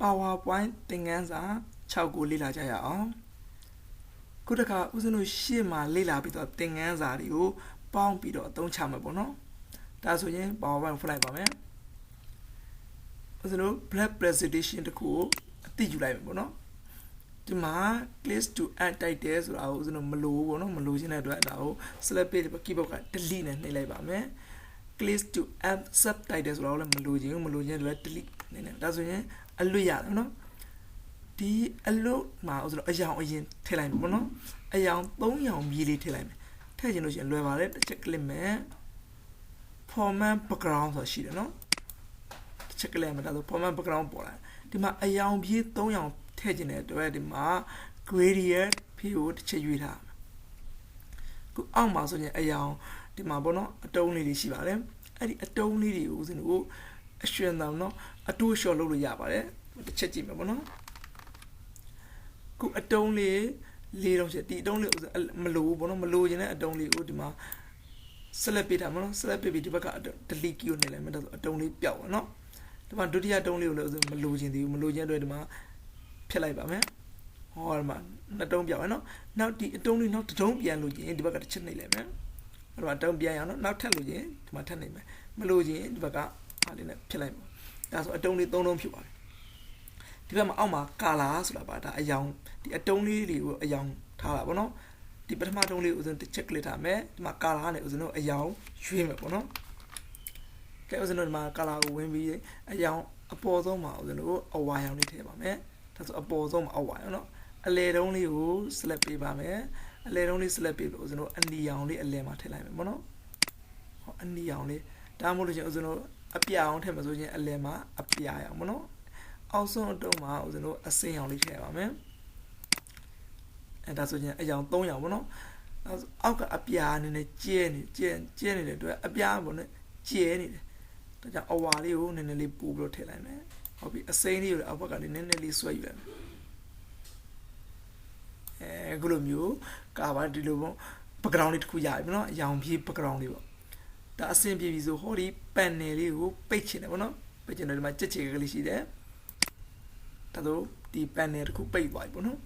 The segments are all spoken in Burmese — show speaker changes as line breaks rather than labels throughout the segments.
PowerPoint သင်ခန်းစာ6ကိုလေ့လာကြရအောင်ခုတစ်ခါဦးဇင်းတို့ရှေ့မှာလေ့လာပြီးတော့သင်ခန်းစာတွေကိုပေါင်းပြီးတော့အသုံးချမှာပေါ့နော်ဒါဆိုရင် PowerPoint ဖွင့်လိုက်ပါမယ်ဦးဇင်းတို့ black presentation တခုကိုအသိယူလိုက်မယ်ပေါ့နော်ဒီမှာ click to add title ဆိုတာကိုဦးဇင်းတို့မလိုဘူးပေါ့နော်မလိုချင်တဲ့အတွက်ဒါကို select page keyboard က delete နဲ့နှိပ်လိုက်ပါမယ် click to add subtitle ဆိုတာကိုလည်းမလိုချင်ဘူးမလိုချင်တဲ့အတွက် delete နေတယ်ဒါဆိုရင်အလွတ်ရတယ်နော်ဒီအလွတ်မှာဦးဇင်းတို့အယောင်အရင်ထည့်လိုက်မယ်ပေါ့နော်အယောင်3ယောင်မြေးလေးထည့်လိုက်မယ်ထည့်ချင်လို့ရှိရင်လွယ်ပါတယ်တစ်ချက် click မယ် format background ဆိုတာရှိတယ်နော်တစ်ချက် click မယ်ဒါဆို format background ပေါ်လာဒီမှာအယောင်ပြေး3ယောင်ထည့်ချင်တဲ့အတွက်ဒီမှာ gradient ဖြည့်ကိုတစ်ချက်ရွေးထားခုအောက်မှာဆိုရင်အယောင်ဒီမှာပေါ့နော်အတုံးလေးတွေရှိပါတယ်အဲ့ဒီအတုံးလေးတွေကိုဦးဇင်းတို့အရွှင်တောင်နော်အတူလျှော်လုပ်လို့ရပါတယ်တစ်ချက်ကြည့်မယ်ပေါ့နော်ခုအတုံးလေးလေးတော့ချက်ဒီအတုံးလေးမလိုဘူးပေါ့နော်မလိုချင်တဲ့အတုံးလေးကိုဒီမှာ select ပေးထားမှာနော် select ပေးပြီးဒီဘက်က delete key ကိုနေလိုက်မယ်ဒါဆိုအတုံးလေးပျောက်ပါနော်ဒီမှာဒုတိယတုံးလေးကိုလည်းမလိုချင်သေးဘူးမလိုချင်တဲ့အတွက်ဒီမှာဖြတ်လိုက်ပါမယ်ဟောဒီမှာနှစ်တုံးပြောင်းရနော်နောက်ဒီအတုံးလေးနောက်တစ်တုံးပြန်လို့ရင်ဒီဘက်ကတစ်ချက်နှိပ်လိုက်မယ်အဲ့တော့တုံးပြန်ရအောင်နော်နောက်ထပ်လို့ရင်ဒီမှာထပ်နှိပ်မယ်မလို့ရင်ဒီဘက်ကအားလေးနဲ့ဖြတ်လိုက်ပါဒါဆိုအတုံးလေး3တုံးဖြစ်ပါတယ်ဒီဘက်မှာအောက်မှာ color ဆိုတာပါဒါအယောင်ဒီအတုံးလေးတွေကိုအယောင်ထားတာပေါ့နော်ဒီပထမတုံးလေးကိုဦးဇင်းတစ်ချက်ကလစ်ထားမယ်ဒီမှာ color နဲ့ဦးဇင်းတို့အယောင်ရွေးမယ်ပေါ့နော်ကဲဦးဇင်းတို့ဒီမှာ color ကိုဝင်ပြီးအယောင်အပေါ်ဆုံးမှာဦးဇင်းတို့အဝါရောင်လေးထည့်ပါမယ်ဒါဆိုအပေါ်ဆုံးမှာအဝါရောင်နော်အလယ်တုံးလေးကို select ပေးပါမယ်အလယ်တုံးလေး select ပေးလို့ဦးဇင်းတို့အနီရောင်လေးအလယ်မှာထည့်လိုက်မယ်ပေါ့နော်ဟောအနီရောင်လေးဒါမှမဟုတ်လို့ချင်းဦးဇင်းတို့အပြာအောင်ထည့်မှာဆိုရင်အလယ်မှာအပြာရောင်ပေါ့နော်အောက်ဆုံးအတုံးမှာဦးဇင်းတို့အစင်းရောင်လေးထည့်ပါမယ်အဲဒါဆိုရင်အယောင်3ရောင်ပေါ့နော်အောက်ကအပြာအနေနဲ့ကျဲနေတဲ့အတွက်အပြာပေါ့နဲ့ကျဲနေတယ်ဒါကြောင့်အဝါလေးကိုနည်းနည်းလေးပို့ပြီးတော့ထည့်လိုက်မယ်ဟုတ်ပြီအစိမ်းလေးကိုအောက်ဘက်ကနေနည်းနည်းလေးဆွဲယူလိုက်မယ်အခုလိုမျိုးကာဗာဒီလိုပေါ့ background လေးတစ်ခုရပြီနော်အယောင်ပြေး background လေးပေါ့ဒါအဆင်ပြေပြီဆိုဟောဒီ panel လေးကိုပိတ်ချင်တယ်ပေါ့နော်ပိတ်ချင်တယ်ဒီမှာကြက်ချေကလေးရှိတယ်ဒါဆိုဒီ panel တစ်ခုပိတ်သွားပြီပေါ့နော်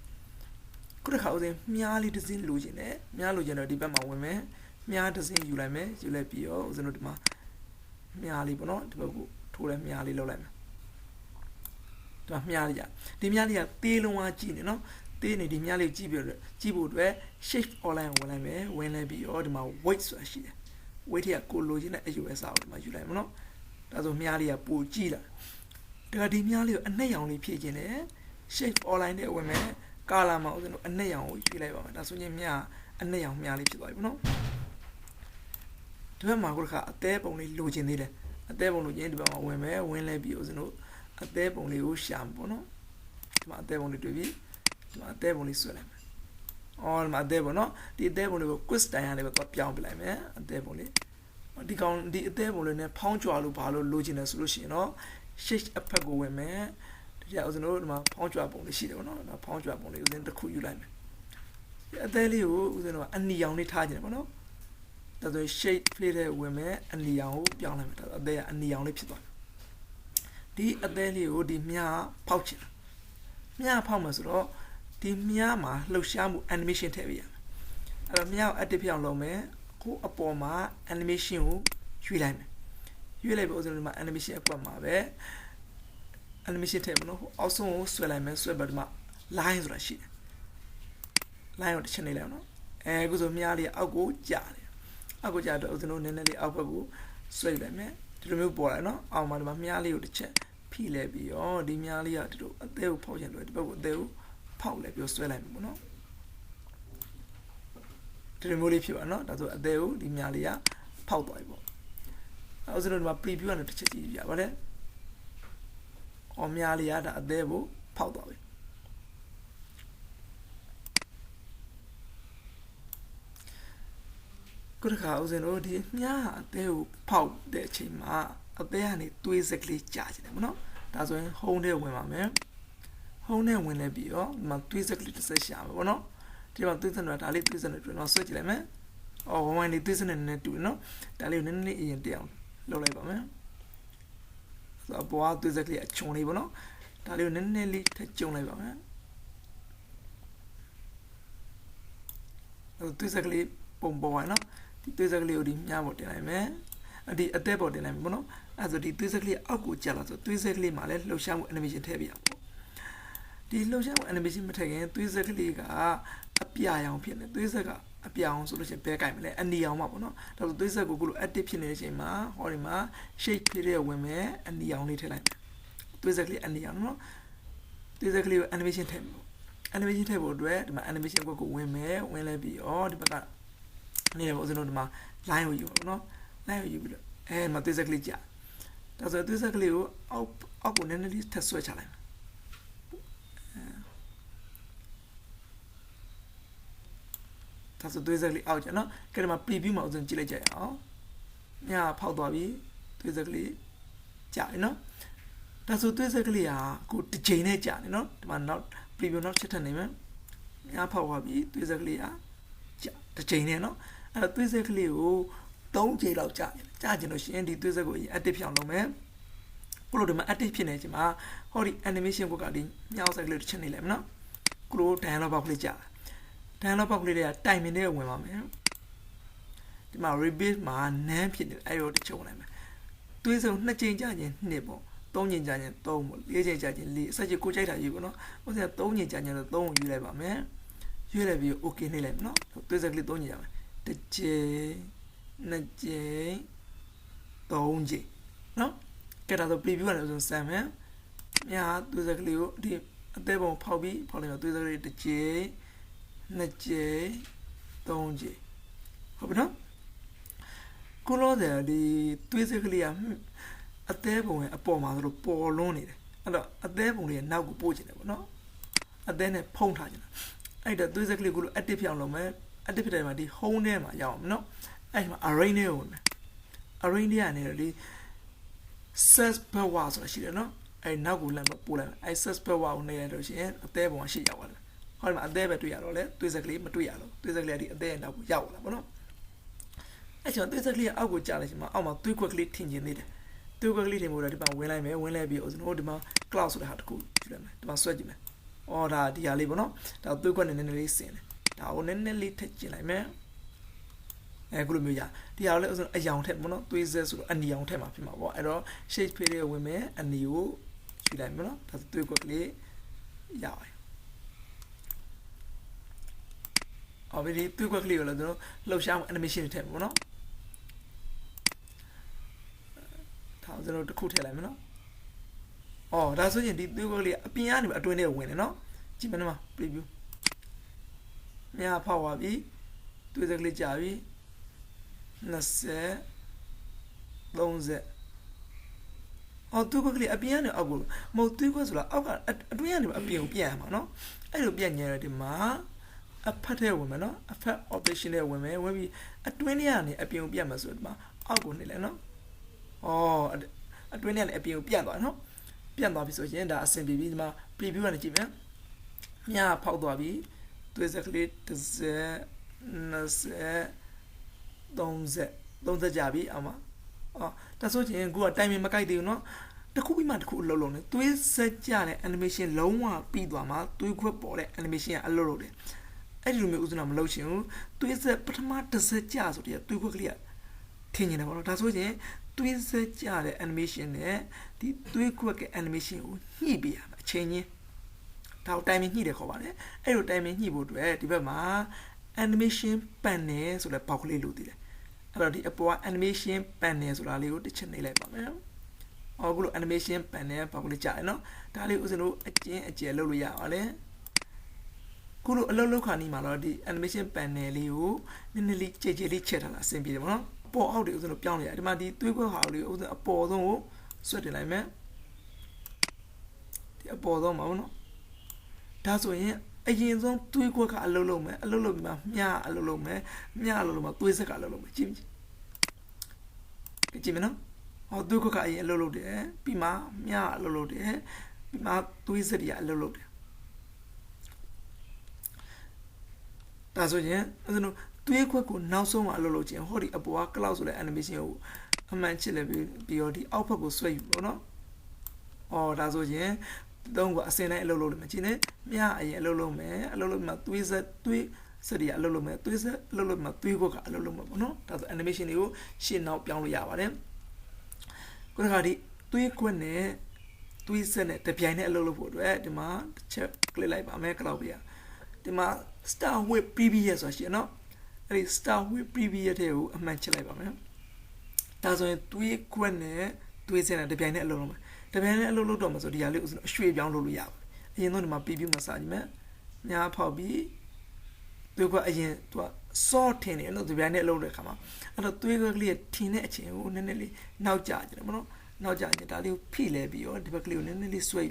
ခုတစ်ခါဦးစင်းမြားလေးတစ်စင်းလိုချင်တယ်မြားလိုချင်တော့ဒီဘက်မှာဝင်မယ်မြားတစ်စင်းယူလိုက်မယ်ယူလိုက်ပြီးတော့ဦးစင်းတို့ဒီမှာမြားလေးပေါ့နော်ဒီဘက်ကိုထိုးလိုက်မြားလေးလောက်လိုက်မယ်ဒီမှာမြားလေးရဒီမြားလေးကသေးလုံးဝကြည့်နေနော်သေးနေဒီမြားလေးကြည့်ပြီးတော့ကြည့်ဖို့အတွက် shape online ဝင်လိုက်မယ်ဝင်လိုက်ပြီးတော့ဒီမှာ weight ဆိုတာရှိတယ် weight ကကိုလိုချင်တဲ့အယူအဆကိုဒီမှာယူလိုက်မယ်နော်ဒါဆိုမြားလေးကပိုကြည့်လာဒါဒီမြားလေးကိုအနှက်ရောင်လေးဖြည့်ခြင်းတယ် shape online နဲ့ဝင်မယ်ကာလာမှာဦးဇင်းတို့အနှက်ရောင်ကိုရွေးလိုက်ပါမယ်ဒါဆိုရင်မြားအနှက်ရောင်မြားလေးဖြစ်သွားပြီပေါ့နော်ဒီဘက်မှာကိုတစ်ခါအသေးပုံလေးလိုချင်သေးတယ်အသေးပုံလိုချင်ဒီဘက်မှာဝင်မယ်ဝင်လိုက်ပြီးဦးဇင်းတို့အသေးပုံလေးကိုရှာမှာပေါ့နော်ဒီမှာအသေးပုံလေးတွေ့ပြီဒီမှာအသေးပုံလေးဆွဲလိုက်မယ်အော်ဒီမှာအသေးပုံနော်ဒီအသေးပုံလေးကို quiz တိုင်ရလေးပဲပြောင်းပြလိုက်မယ်အသေးပုံလေးဒီကောင်ဒီအသေးပုံလေးနဲ့ဖောင်းကြွားလို့ဘာလို့လိုချင်တယ်ဆိုလို့ရှိရင်တော့ shape အဖက်ကိုဝင်မယ်ဒီကဦးဇင်းတို့ဒီမှာဖောင်းကြွားပုံလေးရှိတယ်ပေါ့နော်ဒါဖောင်းကြွားပုံလေးဦးဇင်းတစ်ခုယူလိုက်မယ်ဒီအသေးလေးကိုဦးဇင်းတို့ကအနီရောင်လေးထားကြတယ်ပေါ့နော်ဒါဆို shape လေးတဲ့ဝင်မယ်အနီရောင်ကိုပြောင်းလိုက်မယ်ဒါအသေးကအနီရောင်လေးဖြစ်သွားတယ်ဒီအသေးလေးကိုဒီမြားဖောက်ချင်မြားဖောက်မှာဆိုတော့ဒီမြားမှာလှုပ်ရှားမှု animation ထည့်ပေးရမယ်အဲ့တော့မြားကို active ဖြစ်အောင်လုပ်မယ်ကိုအပေါ်မှာ animation ကိုရွေးလိုက်မယ်ရွေးလိုက်ပြီးဦးဇင်းတို့ဒီမှာ animation အကွက်မှာပဲ animation ထည့်မလို့အောက်ဆုံးကိုဆွဲလိုက်မယ်ဆွဲပြီးဒီမှာ line ဆိုတာရှိတယ် line ကိုတစ်ချက်နေလိုက်အောင်နော်အခုဆိုမြားလေးအောက်ကိုကြာတယ်အောက်ကိုကြာတော့ဦးဇင်းတို့နည်းနည်းလေးအောက်ဘက်ကိုဆွဲလိုက်မယ်ဒီလိုမျိုးပေါ်လာနော်အောက်မှာဒီမှာမြားလေးကိုတစ်ချက်ဖိလဲပြီးရောဒီမြားလေးကဒီလိုအသေးကိုဖောက်ချင်လို့ဒီဘက်ကိုအသေးကိုဖောက်လဲပြီးဆွဲလိုက်မယ်ပေါ့နော်ဒီလိုမျိုးလေးဖြစ်ပါနော်ဒါဆိုအသေးကိုဒီမြားလေးကဖောက်သွားပြီပေါ့အဲဦးဇင်းတို့ဒီမှာ preview ကနေတစ်ချက်ကြည့်ပြပါမယ်အော်မြားလေးကဒါအသေးကိုဖောက်သွားပြီခုတစ်ခါဦးဇင်းတို့ဒီမြားအသေးကိုဖောက်တဲ့အချိန်မှာအသေးကနေသွေးစက်ကလေးကြာနေတယ်ပေါ့နော်ဒါဆိုရင် home ထဲဝင်ပါမယ် home ထဲဝင်လဲပြီးတော့ဒီမှာသွေးစက်ကလေးတစ်ဆက်ရှာမှာပေါ့နော်ဒီမှာသွေးစက်နဲ့ဒါလေးသွေးစက်နဲ့တွေ့တော့ဆွဲကြည့်လိုက်မယ်အော်ဝင်လေးသွေးစက်နဲ့နည်းနည်းတူနော်ဒါလေးကိုနည်းနည်းအရင်တက်အောင်လုပ်လိုက်ပါမယ်ဆိုတော့ပေါ်ကသွေးစက်ကလေးအချွန်လေးပေါ့နော် ဒါလေးကိုနည်းနည်းလေးထပ်ကျုံလိုက်ပါမယ်သွေးဆက်ကလေးပုံပေါ်ပါနော်ဒီသွေးဆက်ကလေးကိုဒီမြားပေါ်တင်လိုက်မယ်ဒီအသက်ပေါ်တင်လိုက်မယ်ပေါ့နော်အဲဆိုဒီသွေးဆက်ကလေးအောက်ကိုကျလာဆိုသွေးဆက်ကလေးမှာလည်းလှုပ်ရှားမှု animation ထည့်ပြရအောင်ပေါ့ဒီလှုပ်ရှားမှု animation မထည့်ခင်သွေးဆက်ကလေးကအပြာရောင်ဖြစ်နေသွေးဆက်ကအပြာရောင်ဆိုလို့ရှိရင်ဘဲကြိုက်မလဲအနီရောင်မှာပေါ့နော်ဒါဆိုသွေးဆက်ကိုကိုလို active ဖြစ်နေတဲ့အချိန်မှာဟောဒီမှာ shade ဖြစ်တဲ့ဝင်မယ်အနီရောင်လေးထည့်လိုက်မယ်သွေးဆက်ကလေးအနီရောင်နော်သွေးဆက်ကလေးကို animation ထည့်မယ်animation ထည့်ဖို့အတွက်ဒီမှာ animation ကိုဝင်မယ်ဝင်လဲပြီးဒီဘက်ကနေရပါဦးစလို့ဒီမှာ line ကိုယူပါနော် line ကိုယူပြီးတော့မသွေးဆက်ကလေးကြာဒါဆိုသွေးဆက်ကလေးကိုအောက်ကိုနည်းနည်းလေးထပ်ဆွဲချလိုက်မယ်ဒါဆိုသွေးဆက်ကလေးအောက်ကျနော်ကဲဒီမှာ preview မှာဥစဉ်ကြည့်လိုက်ကြရအောင်ညဖောက်သွားပြီသွေးဆက်ကလေးကြာပြီနော်ဒါဆိုသွေးဆက်ကလေးကကိုတစ်ချိန်နဲ့ကြာနေနော်ဒီမှာနောက် preview နောက်ချက်ထပ်နေမယ်ညဖောက်သွားပြီသွေးဆက်ကလေးကကြာတစ်ချိန်နဲ့နော်အဲ့တော့သွေးဆက်ကလေးကို3ချိန်လောက်ကြာကျင်လို့ရှိရင်ဒီသွေးဆက်ကို active ဖြစ်အောင်လုပ်မယ်ကိုလိုဒီမှာ active ဖြစ်နေချိန်မှာဟောဒီ animation ကိုကဒီမြောက်ဆက်ကလေးတစ်ချက်နေလိုက်မယ်နော်ကိုလို dialog box လေးကြာdialog box လေးတွေက timing တွေဝင်ပါမယ်ဒီမှာ repeat မှာ none ဖြစ်နေတယ်အဲ့တော့တစ်ချုပ်လိုက်မယ်သွေးစုံ2ချိန်ကြာခြင်း2ပေါ့3ချိန်ကြာခြင်း3ပေါ့4ချိန်ကြာခြင်း4အစကြီးကိုကြိုက်တာယူပေါ့နော်ဟိုစက3ချိန်ကြာခြင်းလို့3ကိုယူလိုက်ပါမယ်ယူလိုက်ပြီး okay နှိပ်လိုက်မယ်နော်သွေးစက်ကလေး3ချိန်ကြာမယ်တစ်ချိန်2ချိန်3ချိန်နော်ကဲဒါဆို preview ကနေဆိုစမ်းမယ်ညာသွေးစက်ကလေးကိုဒီအသေးပုံဖောက်ပြီးဖောက်လိုက်တော့သွေးစက်ကလေးတစ်ချိန်2ချိန်3ချိန်ဟုတ်ပြီနော်ကိုလို့တဲ့ဒီသွေးစက်ကလေးကအသေးပုံရဲ့အပေါ်မှာဆိုလို့ပေါ်လွန်းနေတယ်အဲ့တော့အသေးပုံလေးရဲ့နောက်ကိုပို့ချင်တယ်ပေါ့နော်အသေးနဲ့ဖုံးထားချင်တာအဲ့တော့သွေးစက်ကလေးကိုလို့ active ဖြစ်အောင်လုပ်မယ် active ဖြစ်တယ်မှာဒီ home ထဲမှာရအောင်နော်အဲ့မှာ array နဲ့ဝင်မယ် array ထဲကနေတော့ဒီ search bar ဆိုတာရှိတယ်နော်အဲ့နောက်ကိုလမ်းပို့လိုက်မယ်အဲ့ search bar ကိုနေလိုက်လို့ရှိရင်အသေးပုံကရှေ့ရောက်သွားတယ်ဟောဒီမှာအသေးပဲတွေ့ရတော့လေသွေးစက်ကလေးမတွေ့ရတော့သွေးစက်ကလေးကဒီအသေးရဲ့နောက်ကိုရောက်လာပေါ့နော်အဲ့ကျွန်တော်သွေးစက်ကလေးကအောက်ကိုကျလိုက်ချိန်မှာအောက်မှာသွေးခွက်ကလေးထင်ကျင်နေတယ်သွေးခွက်ကလေးထင်ဖို့တော့ဒီမှာဝင်လိုက်မယ်ဝင်လိုက်ပြီးကျွန်တော်ဒီမှာ cloud ဆိုတဲ့ဟာတခုကြည့်လိုက်မယ်ဒီမှာဆွဲကြည့်မယ်အော်ဒါဒီဟာလေးပေါ့နော်ဒါသွေးခွက်နည်းနည်းလေးဆင်တယ်ဒါကိုနည်းနည်းလေးထည့်ကျင်လိုက်မယ်အခုလိုမျိုးရဒီဟာလည်းအရောင်ထက်ပေါ့နော်သွေးဆက်ဆိုတော့အနီရောင်ထက်မှာဖြစ်မှာပေါ့အဲ့တော့ shade ဖေးလေးဝင်မယ်အနီကိုယူလိုက်မယ်နော်ဒါသွေးခွက်ကလေးရပါတယ်အော်ဒီသွေးခွက်ကလေးကိုလည်းကျွန်တော်လှုပ်ရှားမှု animation ထည့်မှာပေါ့နော်ဒါကျွန်တော်တစ်ခုထည့်လိုက်မယ်နော်အော်ဒါဆိုရင်ဒီသွေးခွက်ကလေးအပြင်ကနေအတွင်းထဲဝင်တယ်နော်ကြည့်မနော် preview မြားဖောက်သွားပြီသွေးစက်ကလေးကြာပြီ20 30အော်သွေးခွက်ကလေးအပြင်ကနေအောက်ကိုမဟုတ်သွေးခွက်ဆိုတာအောက်ကအတွင်းကနေအပြင်ကိုပြန်ရမှာနော်အဲ့လိုပြန်ညရတဲ့မှာအဖက်ထဲဝင်မယ်နော်အဖက် operation ထဲဝင်မယ်ဝင်ပြီးအတွင်းထဲကနေအပြင်ကိုပြန်မှာဆိုဒီမှာအောက်ကိုနေလဲနော်အော်အတွင်းထဲကနေအပြင်ကိုပြန်သွားနော်ပြန်သွားပြီဆိုရင်ဒါအဆင်ပြေပြီဒီမှာ preview ကနေကြည့်မယ်မြားဖောက်သွားပြီသွေးစက်ကလေး30ကြာပြီအမဒါဆိုရင်ကိုက timing မကိုက်သေးဘူးเนาะတစ်ခုပြီးမှတစ်ခုအလုပ်လုပ်နေသွေးဆက်ကြတဲ့ animation လုံးဝပြီးသွားမှာသွေးခွက်ပေါ်တဲ့ animation ကအလုပ်လုပ်တယ်အဲ့ဒီလိုမျိုးဥစဉ်တော့မလုပ်ချင်ဘူးသွေးဆက်ပထမတစ်ဆက်ကြဆိုတဲ့သွေးခွက်ကလေးကထင်နေတယ်ပေါ့နော်ဒါဆိုရင်သွေးဆက်ကြတဲ့ animation နဲ့ဒီသွေးခွက်က animation ကိုညှိပေးရမှာအချိန်ချင်းဒါကို timing ညှိတယ်ခေါ်ပါတယ်အဲ့လို timing ညှိဖို့အတွက်ဒီဘက်မှာ animation panel ဆိုတဲ့ဘောက်ကလေးလိုတည်တယ်အဲ့တော့ဒီအပေါ်က animation panel ဆိုတာလေးကိုတစ်ချက်နှိပ်လိုက်ပါမယ်အခုလို animation panel ဘောက်ကလေးကြာတယ်နော်ဒါလေးဥစဉ်လို့အကျယ်လုပ်လို့ရပါတယ်ခုလိုအလုပ်လုပ်ခါနီးမှာတော့ဒီ animation panel လေးကိုနည်းနည်းလေးကြဲကြဲလေးချက်ထားတာအဆင်ပြေတယ်ပေါ့နော်အပေါ်အောက်တွေဥစဉ်လို့ပြောင်းလိုက်ရဒီမှာဒီသွေးခွက်ဟာလေးဥစဉ်အပေါ်ဆုံးကိုဆွတ်တင်လိုက်မယ်ဒီအပေါ်ဆုံးမှာပေါ့နော်ဒါဆိုရင်အရင်ဆုံးသွေးခွက်ကအလုပ်လုပ်မယ်အလုပ်လုပ်ပြီးမှမြားအလုပ်လုပ်မယ်မြားအလုပ်လုပ်မှသွေးဆက်ကအလုပ်လုပ်မယ်ကြည့်မယ်နော်ဟောသွေးခွက်ကအရင်အလုပ်လုပ်တယ်ပြီးမှမြားအလုပ်လုပ်တယ်ပြီးမှသွေးဆက်တွေကအလုပ်လုပ်တယ်ဒါဆိုရင်အဲ့ဒါသွေးခွက်ကိုနောက်ဆုံးမှအလုပ်လုပ်ခြင်းဟောဒီအပေါ်က cloud ဆိုတဲ့ animation ကိုအမှန်ချစ်လဲပြီးတော့ဒီအောက်ဘက်ကိုဆွဲယူပေါ့နော်အော်ဒါဆိုရင် don't go a sin a little machine, Mia a little me, a little matwiza, twi, Sadi a little me, twiza, little matwigo, a little no, that's animation you, she now piano yavare. Good hardy, twi quene, twisene, the piano a little wood, the ma, check, clear like a macrobia. The ma, star with previous, as you know, start with previous a match like a that's when twi quene, twisene, the piano alone. The piano alone, so the alley was sweet young Lulia. You know, my baby massage me. Now, probably, they were again to a sort tin, you know, the piano alone come up. And a twiggy teenage, who nearly now judge, you know, now judge that you peel a be or typically nearly sway.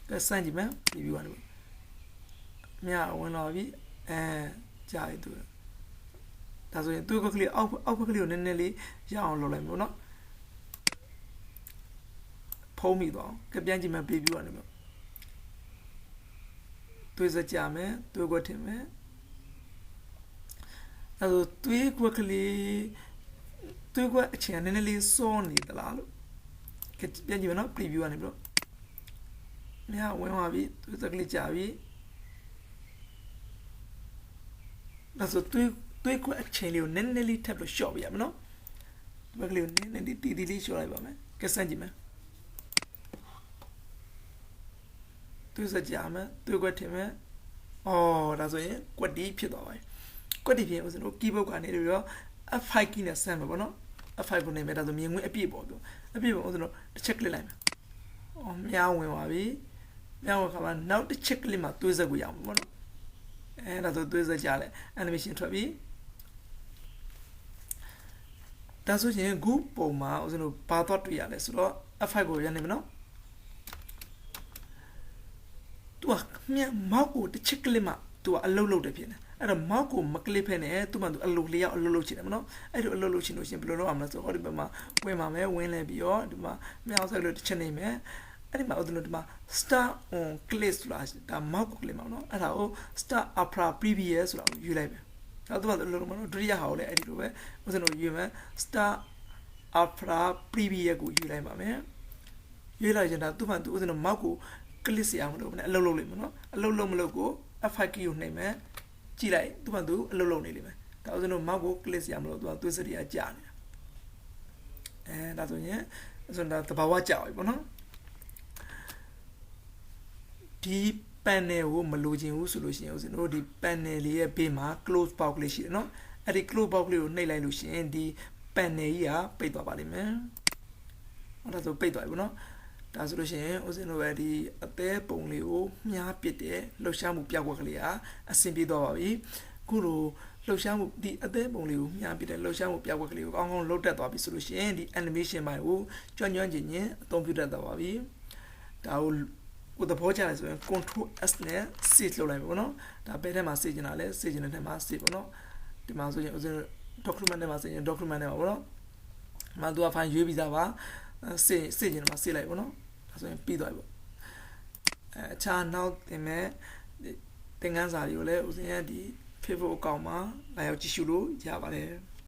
The Sandy man, if you want to. Meow, one of it, and jai do it. That's when two quickly upperly nearly young Lola. Pull me down, Capianji my baby animal. To the jame, to go to me. As two quickly to go a channelly saw need the lalo. Capianji not preview animal. Now, when I be to the glitchavi. That's a two quick chain you nearly tap the shop, you know. Quickly, nearly did show about me. Cassanjima. To the jammer, to go to me. Oh, that's why, what deep you know. What if it was no keyboard and area, a fight in a summer, no? A fight name at the mean a people. A people was no check line. Oh, meow, will be. Meow, come on, now the check limit to the Guam. And as to the jale, animation trabi. That's what you go, Poma, was no part of the a fight go, no? To a mere Marco the chicklima to a low load pin. And a Marco Maclipen to a Lulia or Luluchin. I do a Luluchin, Blue Amas or Bama, where my mare went beyond the mouse I wrote Chaname. And my other star on clay slash, the Marco Climano, and our star opera previous you like. Although the little man, Dria Howley, I did away, was no human star opera previous you like my man. You like that to find a Marco. Clissiam, a low limit, a low logo, a faki you name, Chile, to do a low limit. That was no mago, Clissiam, to the Jan. And that's when the Bawaja, you know. Deep penny woman solutions, no deep penny, a pima, close population, no? At the close population, Nela Lucian, the penny, paid by the man. What does the paid, you know? That's what she was in already a pair only, Mia Pite, Loshamu Piawalia, a simple dory, Guru, Loshamu, the other only, Mia Pite, Loshamu Piawakli, on loaded of solution, the animation my woo, John Engineer, don't be that dory. That with the porch as well, control as near, sit low level, that better message in a less, sitting in a massive, no? The mouse was a document, document, Madua find you bizarre, say, in my sea level, no? So pido cha now the me the things are you let was in the people comma like Chishulu, Java.